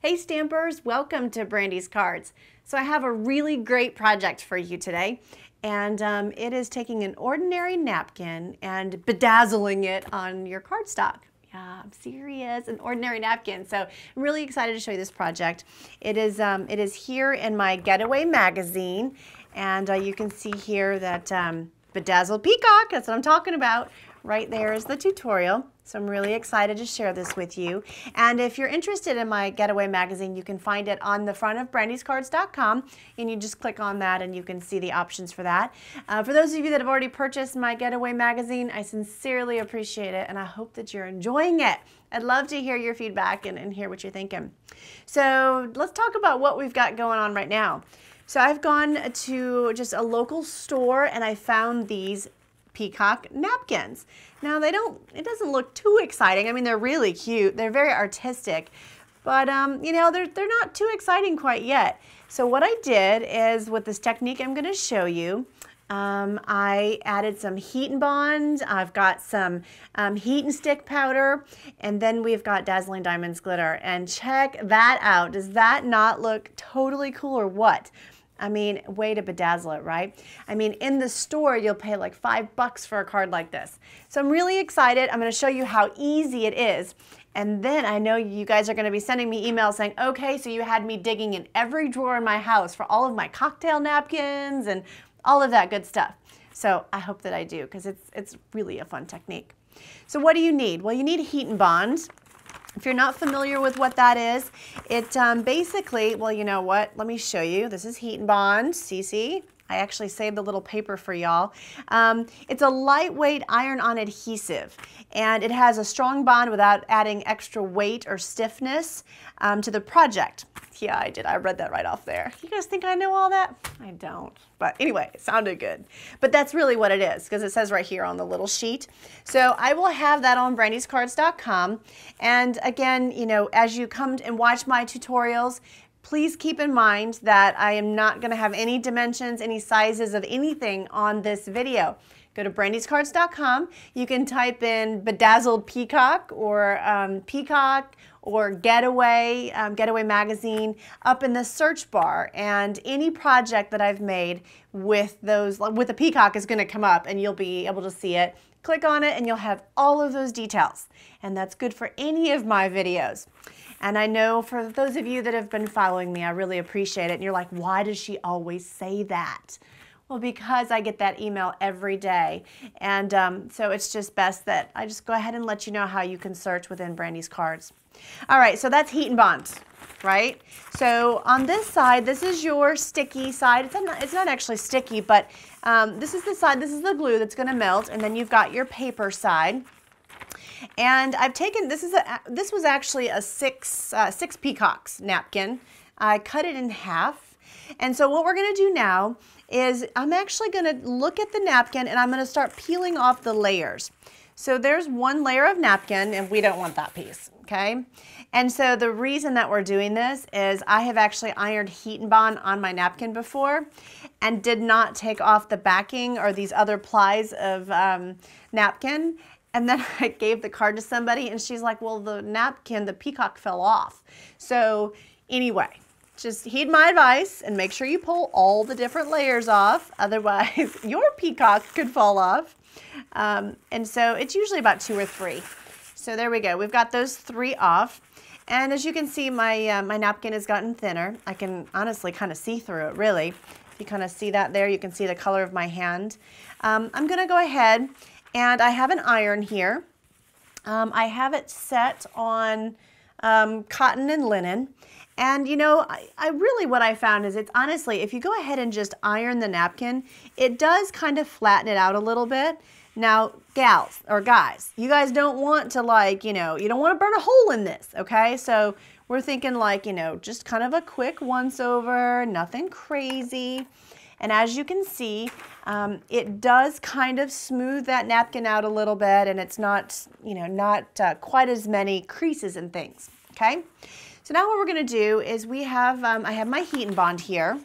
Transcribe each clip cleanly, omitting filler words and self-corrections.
Hey Stampers, welcome to Brandy's Cards. So I have a really great project for you today, and it is taking an ordinary napkin and bedazzling it on your cardstock. Yeah, I'm serious, an ordinary napkin. So I'm really excited to show you this project. It is here in my Getaway magazine, and you can see here that Bedazzled Peacock, that's what I'm talking about. Right there is the tutorial. So I'm really excited to share this with you. And if you're interested in my Getaway magazine, you can find it on the front of brandyscards.com, and you just click on that and you can see the options for that. For those of you that have already purchased my Getaway magazine, I sincerely appreciate it, and I hope that you're enjoying it. I'd love to hear your feedback and hear what you're thinking. So let's talk about what we've got going on right now. So I've gone to just a local store and I found these peacock napkins. Now it doesn't look too exciting. I mean, they're really cute. They're very artistic, but you know, they're not too exciting quite yet. So what I did is, with this technique I'm going to show you, I added some Heat and Bond. I've got some heat and stick powder, and then we've got Dazzling Diamonds glitter. And check that out. Does that not look totally cool or what? I mean, way to bedazzle it, right? I mean, in the store, you'll pay like $5 for a card like this. So I'm really excited. I'm going to show you how easy it is. And then I know you guys are going to be sending me emails saying, okay, so you had me digging in every drawer in my house for all of my cocktail napkins and all of that good stuff. So I hope that I do, because it's really a fun technique. So what do you need? Well, you need Heat and Bond. If you're not familiar with what that is, it basically, well, you know what? Let me show you. This is Heat and Bond, CC. I actually saved the little paper for y'all. It's a lightweight iron-on adhesive, and it has a strong bond without adding extra weight or stiffness to the project. Yeah, I did. I read that right off there. You guys think I know all that? I don't. But anyway, it sounded good. But that's really what it is, because it says right here on the little sheet. So I will have that on brandyscards.com. And again, you know, as you come and watch my tutorials, please keep in mind that I am not going to have any dimensions, any sizes of anything on this video. Go to brandyscards.com. You can type in Bedazzled Peacock or Peacock or Getaway, Getaway magazine up in the search bar, and any project that I've made with a peacock is going to come up and you'll be able to see it. Click on it and you'll have all of those details, and that's good for any of my videos. And I know for those of you that have been following me, I really appreciate it. And you're like, why does she always say that? Well, because I get that email every day. And so it's just best that I just go ahead and let you know how you can search within Brandy's Cards. All right, so that's Heat and Bond, right? So on this side, this is your sticky side. It's not actually sticky, but this is the side, this is the glue that's going to melt. And then you've got your paper side. And I've taken, this was actually a six peacocks napkin. I cut it in half. And so what we're going to do now is I'm actually going to look at the napkin and I'm going to start peeling off the layers. So there's one layer of napkin and we don't want that piece, okay? And so the reason that we're doing this is I have actually ironed Heat and Bond on my napkin before and did not take off the backing or these other plies of napkin. And then I gave the card to somebody and she's like, well, the napkin, the peacock fell off. So anyway, just heed my advice and make sure you pull all the different layers off. Otherwise, your peacock could fall off. And so it's usually about 2 or 3. So there we go. We've got those 3 off. And as you can see, my napkin has gotten thinner. I can honestly kind of see through it, really. If you kind of see that there, you can see the color of my hand. I'm going to go ahead, and I have an iron here. I have it set on cotton and linen. And you know, I really, what I found is, it's honestly, if you go ahead and just iron the napkin, it does kind of flatten it out a little bit. Now, gals or guys, you guys don't want to, like, you know, you don't want to burn a hole in this, okay? So we're thinking, like, you know, just kind of a quick once over, nothing crazy. And as you can see, it does kind of smooth that napkin out a little bit, and it's not, you know, not quite as many creases and things, okay? So now what we're going to do is I have my Heat and Bond here,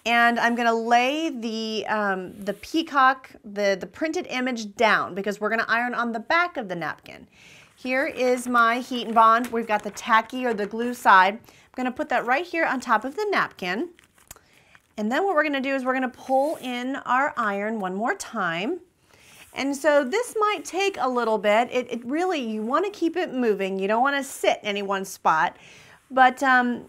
and I'm going to lay the peacock, the printed image down, because we're going to iron on the back of the napkin. here is my Heat and Bond. We've got the tacky or the glue side. I'm going to put that right here on top of the napkin. And then what we're going to do is we're going to pull in our iron one more time. And so this might take a little bit. It really, you want to keep it moving. You don't want to sit in any one spot. But,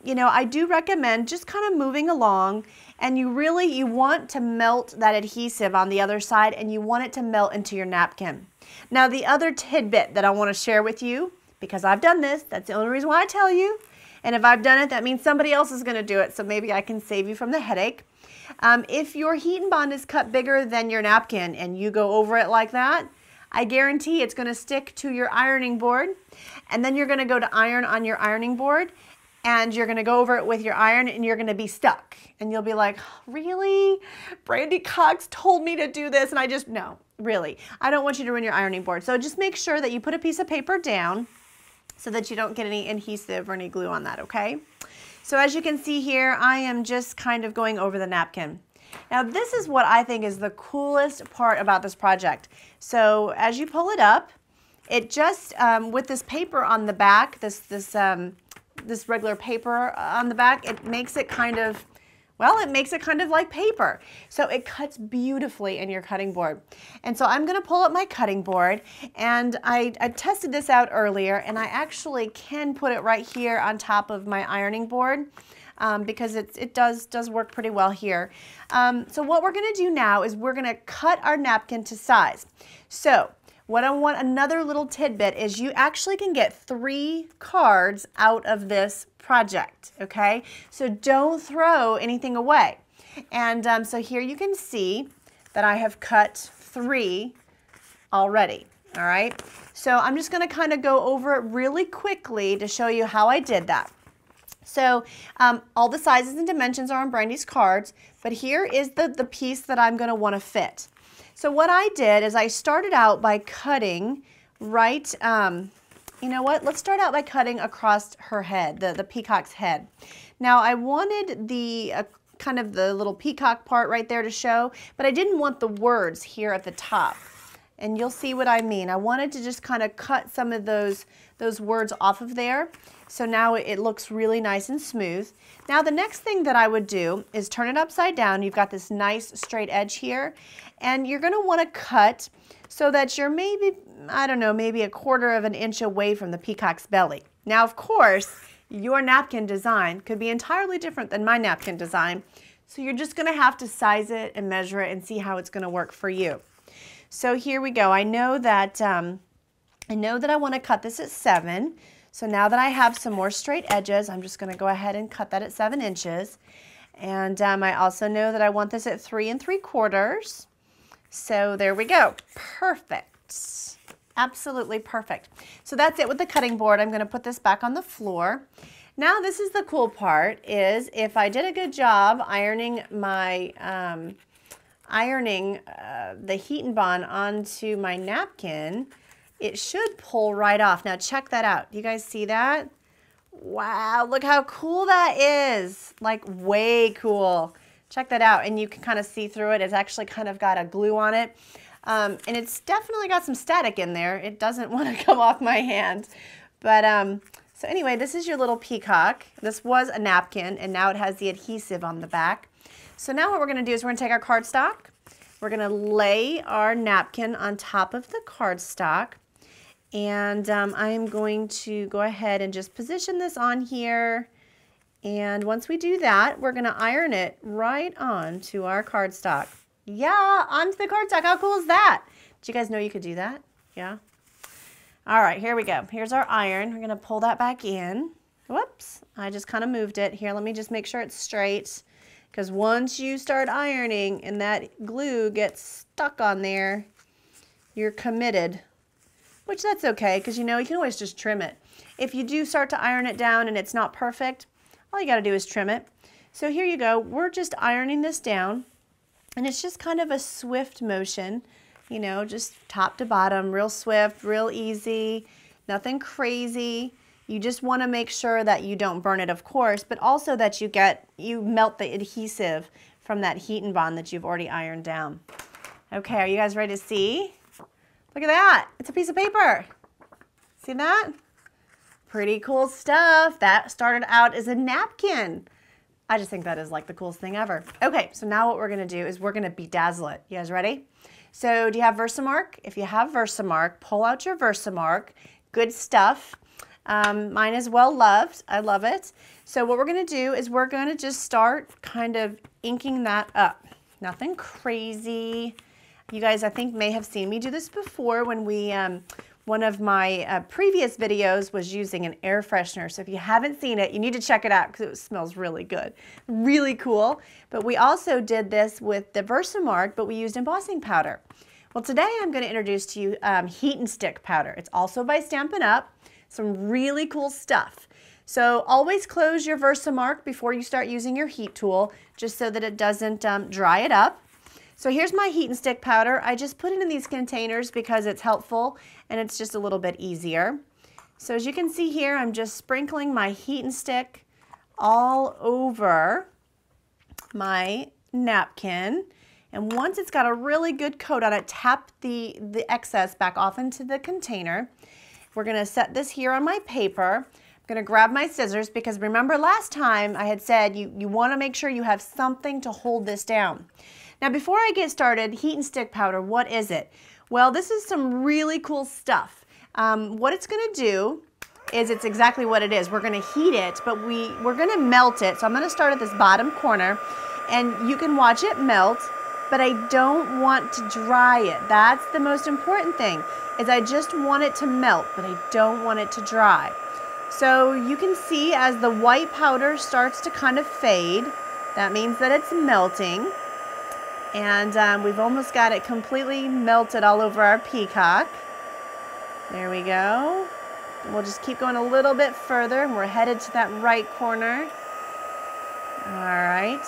you know, I do recommend just kind of moving along, and you want to melt that adhesive on the other side, and you want it to melt into your napkin. Now, the other tidbit that I want to share with you, because I've done this, that's the only reason why I tell you, and if I've done it, that means somebody else is going to do it, so maybe I can save you from the headache. If your Heat and Bond is cut bigger than your napkin and you go over it like that, I guarantee it's going to stick to your ironing board, and then you're going to go to iron on your ironing board, and you're going to go over it with your iron, and you're going to be stuck. And you'll be like, really? Brandy Cox told me to do this, and I just, no, really. I don't want you to ruin your ironing board. So just make sure that you put a piece of paper down so that you don't get any adhesive or any glue on that, okay? So as you can see here, I am just kind of going over the napkin. Now this is what I think is the coolest part about this project. So as you pull it up, it just, with this paper on the back, this regular paper on the back, it makes it kind of, well, it makes it kind of like paper. So it cuts beautifully in your cutting board. And so I'm going to pull up my cutting board, and I tested this out earlier, and I actually can put it right here on top of my ironing board because it does work pretty well here. So what we're going to do now is we're going to cut our napkin to size. So what I want, another little tidbit, is you actually can get 3 cards out of this project, okay? So don't throw anything away. And so here you can see that I have cut 3 already, all right? So I'm just gonna kind of go over it really quickly to show you how I did that. So all the sizes and dimensions are on Brandy's cards, but here is the piece that I'm gonna wanna fit. So what I did is I started out by cutting right, you know what, let's start out by cutting across her head, the peacock's head. Now I wanted the kind of the little peacock part right there to show, but I didn't want the words here at the top. And you'll see what I mean. I wanted to just kind of cut some of those words off of there. So now it looks really nice and smooth. Now the next thing that I would do is turn it upside down. You've got this nice straight edge here, and you're gonna wanna cut so that you're maybe, I don't know, maybe 1/4 of an inch away from the peacock's belly. Now of course, your napkin design could be entirely different than my napkin design. So you're just gonna have to size it and measure it and see how it's gonna work for you. So here we go. I know that I want to cut this at 7. So now that I have some more straight edges, I'm just going to go ahead and cut that at 7 inches. And I also know that I want this at 3 3/4. So there we go. Perfect. Absolutely perfect. So that's it with the cutting board. I'm going to put this back on the floor. Now this is the cool part, is if I did a good job ironing my the Heat and Bond onto my napkin, it should pull right off. Now check that out. You guys see that? Wow, look how cool that is. Like way cool. Check that out, and you can kind of see through it. It's actually kind of got a glue on it. And it's definitely got some static in there. It doesn't want to come off my hand. But so anyway, this is your little peacock. This was a napkin, and now it has the adhesive on the back. So now what we're going to do is we're going to take our cardstock. We're going to lay our napkin on top of the cardstock. And I am going to go ahead and just position this on here. And once we do that, we're going to iron it right onto our cardstock. Yeah, onto the cardstock. How cool is that? Did you guys know you could do that? Yeah. All right, here we go. Here's our iron. We're going to pull that back in. Whoops, I just kind of moved it. Here, let me just make sure it's straight. Because once you start ironing and that glue gets stuck on there, you're committed. Which that's okay, because you know, you can always just trim it. If you do start to iron it down and it's not perfect, all you got to do is trim it. So here you go. We're just ironing this down, and it's just kind of a swift motion, you know, just top to bottom, real swift, real easy, nothing crazy. You just want to make sure that you don't burn it, of course, but also that you melt the adhesive from that Heat and Bond that you've already ironed down. Okay, are you guys ready to see? Look at that. It's a piece of paper. See that? Pretty cool stuff. That started out as a napkin. I just think that is like the coolest thing ever. Okay, so now what we're gonna do is we're gonna bedazzle it. You guys ready? So do you have Versamark? If you have Versamark, pull out your Versamark. Good stuff. Mine is well loved. I love it. So what we're gonna do is we're gonna just start kind of inking that up. Nothing crazy. You guys, I think, may have seen me do this before when we, one of my previous videos was using an air freshener. So if you haven't seen it, you need to check it out because it smells really good. Really cool. But we also did this with the Versamark, but we used embossing powder. Well, today I'm going to introduce to you Heat and Stick powder. It's also by Stampin' Up. Some really cool stuff. So always close your Versamark before you start using your heat tool, just so that it doesn't dry it up. So here's my Heat and Stick powder. I just put it in these containers because it's helpful and it's just a little bit easier. So as you can see here, I'm just sprinkling my Heat and Stick all over my napkin. And once it's got a really good coat on it, tap the excess back off into the container. We're gonna set this here on my paper. I'm gonna grab my scissors because remember last time I had said you wanna make sure you have something to hold this down. Now before I get started, Heat and Stick powder, what is it? Well, this is some really cool stuff. What it's gonna do is it's exactly what it is. We're gonna heat it, but we're gonna melt it. So I'm gonna start at this bottom corner and you can watch it melt, but I don't want to dry it. That's the most important thing, is I just want it to melt, but I don't want it to dry. So you can see as the white powder starts to kind of fade, that means that it's melting. And we've almost got it completely melted all over our peacock. There we go. And we'll just keep going a little bit further and we're headed to that right corner. All right.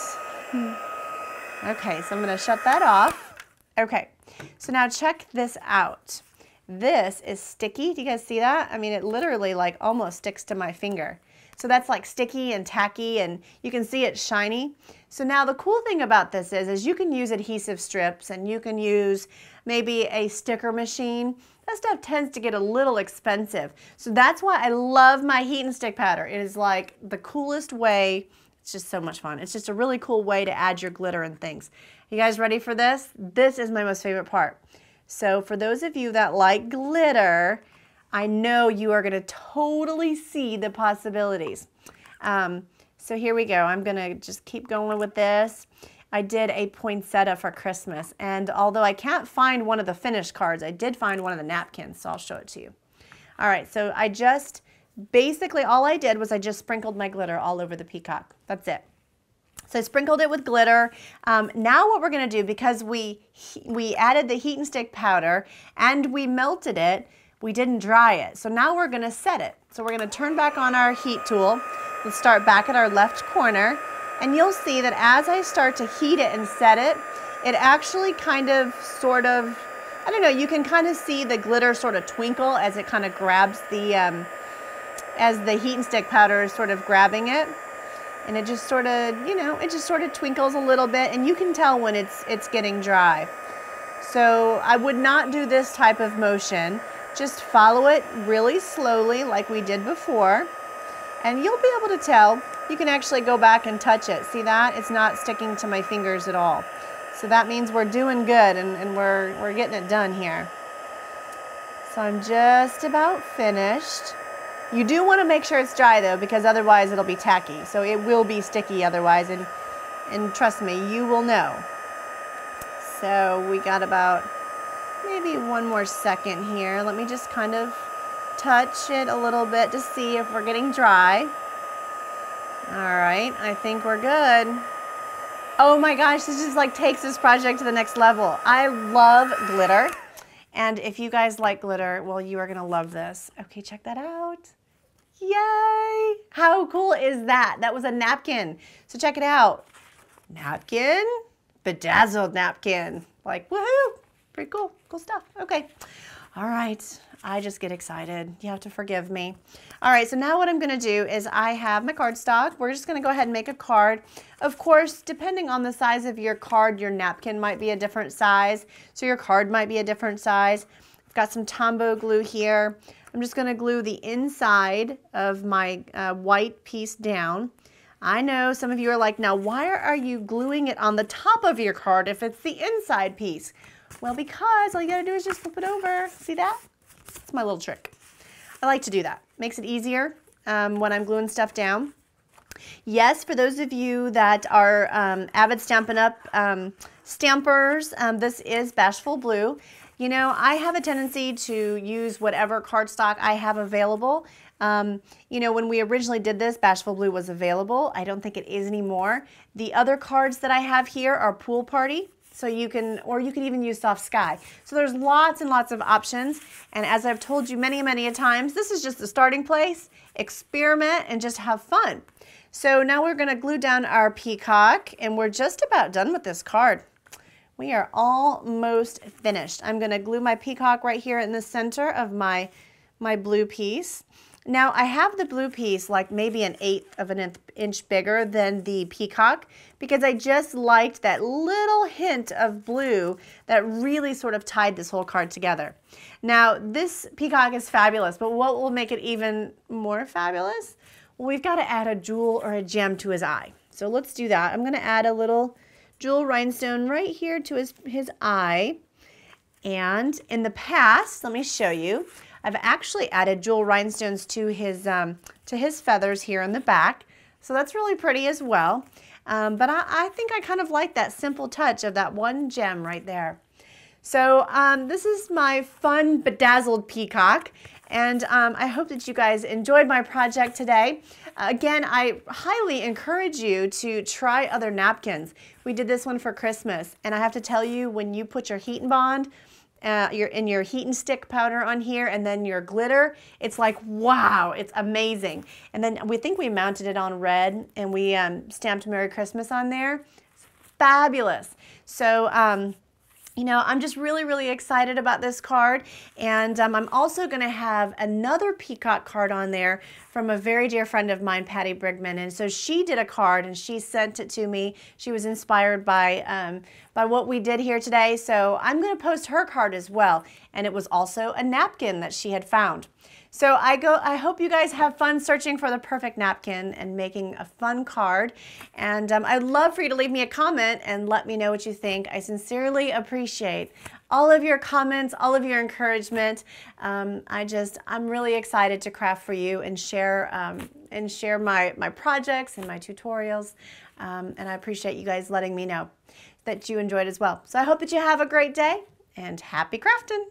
Okay, so I'm gonna shut that off. Okay, so now check this out. This is sticky. Do you guys see that? I mean, it literally like almost sticks to my finger. So that's like sticky and tacky and you can see it's shiny. So now the cool thing about this is you can use adhesive strips and you can use maybe a sticker machine. That stuff tends to get a little expensive. So that's why I love my Heat and Stick powder. It is like the coolest way. It's just so much fun. It's just a really cool way to add your glitter and things. You guys ready for this? This is my most favorite part. So for those of you that like glitter, I know you are gonna totally see the possibilities. So here we go. I'm gonna just keep going with this. I did a poinsettia for Christmas, and although I can't find one of the finished cards, I did find one of the napkins, so I'll show it to you. All right, so basically all I did was I just sprinkled my glitter all over the peacock. That's it. So I sprinkled it with glitter. Now what we're gonna do, because we added the Heat and Stick powder and we melted it, we didn't dry it. So now we're gonna set it. So we're gonna turn back on our heat tool. Let's start back at our left corner. And you'll see that as I start to heat it and set it, it actually kind of sort of, I don't know, you can kind of see the glitter sort of twinkle as it kind of grabs the, as the Heat and Stick powder is sort of grabbing it. And it just sort of, you know, it just sort of twinkles a little bit and you can tell when it's getting dry. So I would not do this type of motion. Just follow it really slowly like we did before. And you'll be able to tell. You can actually go back and touch it. See that? It's not sticking to my fingers at all. So that means we're doing good and we're getting it done here. So I'm just about finished. You do want to make sure it's dry though, because otherwise it'll be tacky. So it will be sticky otherwise, and trust me, you will know. So we got about maybe one more second here. Let me just kind of touch it a little bit to see if we're getting dry. All right, I think we're good. Oh my gosh, this just like takes this project to the next level. I love glitter. And if you guys like glitter, well, you are gonna love this. Okay, check that out. Yay! How cool is that? That was a napkin. So check it out. Napkin, bedazzled napkin. Like, woohoo! Pretty cool, cool stuff. Okay, all right. I just get excited. You have to forgive me. All right, so now what I'm gonna do is I have my cardstock. We're just gonna go ahead and make a card. Of course, depending on the size of your card, your napkin might be a different size. So your card might be a different size. I've got some Tombow glue here. I'm just going to glue the inside of my white piece down. I know some of you are like, now why are you gluing it on the top of your card if it's the inside piece? Well, because all you got to do is just flip it over. See that? It's my little trick. I like to do that. Makes it easier when I'm gluing stuff down. Yes, for those of you that are avid Stampin' Up! Stampers, this is Bashful Blue. You know, I have a tendency to use whatever cardstock I have available. You know, when we originally did this, Bashful Blue was available. I don't think it is anymore. The other cards that I have here are Pool Party. So you can, or you can even use Soft Sky. So there's lots and lots of options. And as I've told you many, many a times, this is just the starting place. Experiment and just have fun. So now we're going to glue down our peacock, and we're just about done with this card. We are almost finished. I'm going to glue my peacock right here in the center of my blue piece. Now I have the blue piece like maybe 1/8 of an inch bigger than the peacock because I just liked that little hint of blue that really sort of tied this whole card together. Now this peacock is fabulous, but what will make it even more fabulous? Well, we've got to add a jewel or a gem to his eye. So let's do that. I'm going to add a little jewel rhinestone right here to his eye. And in the past, let me show you, I've actually added jewel rhinestones to his feathers here in the back. So that's really pretty as well. But I think I kind of like that simple touch of that one gem right there. So this is my fun bedazzled peacock. And I hope that you guys enjoyed my project today. Again, I highly encourage you to try other napkins. We did this one for Christmas, and I have to tell you, when you put your Heat and Bond, your Heat and Stick powder on here, and then your glitter, it's like, wow, it's amazing. And then we think we mounted it on red, and we stamped Merry Christmas on there. Fabulous. So, you know, I'm just really, really excited about this card, and I'm also going to have another peacock card on there from a very dear friend of mine, Patty Brigman, and so she did a card and she sent it to me. She was inspired by what we did here today, so I'm going to post her card as well, and it was also a napkin that she had found. So I hope you guys have fun searching for the perfect napkin and making a fun card. And I'd love for you to leave me a comment and let me know what you think. I sincerely appreciate all of your comments, all of your encouragement. I'm really excited to craft for you and share my projects and my tutorials. And I appreciate you guys letting me know that you enjoyed as well. So I hope that you have a great day and happy crafting.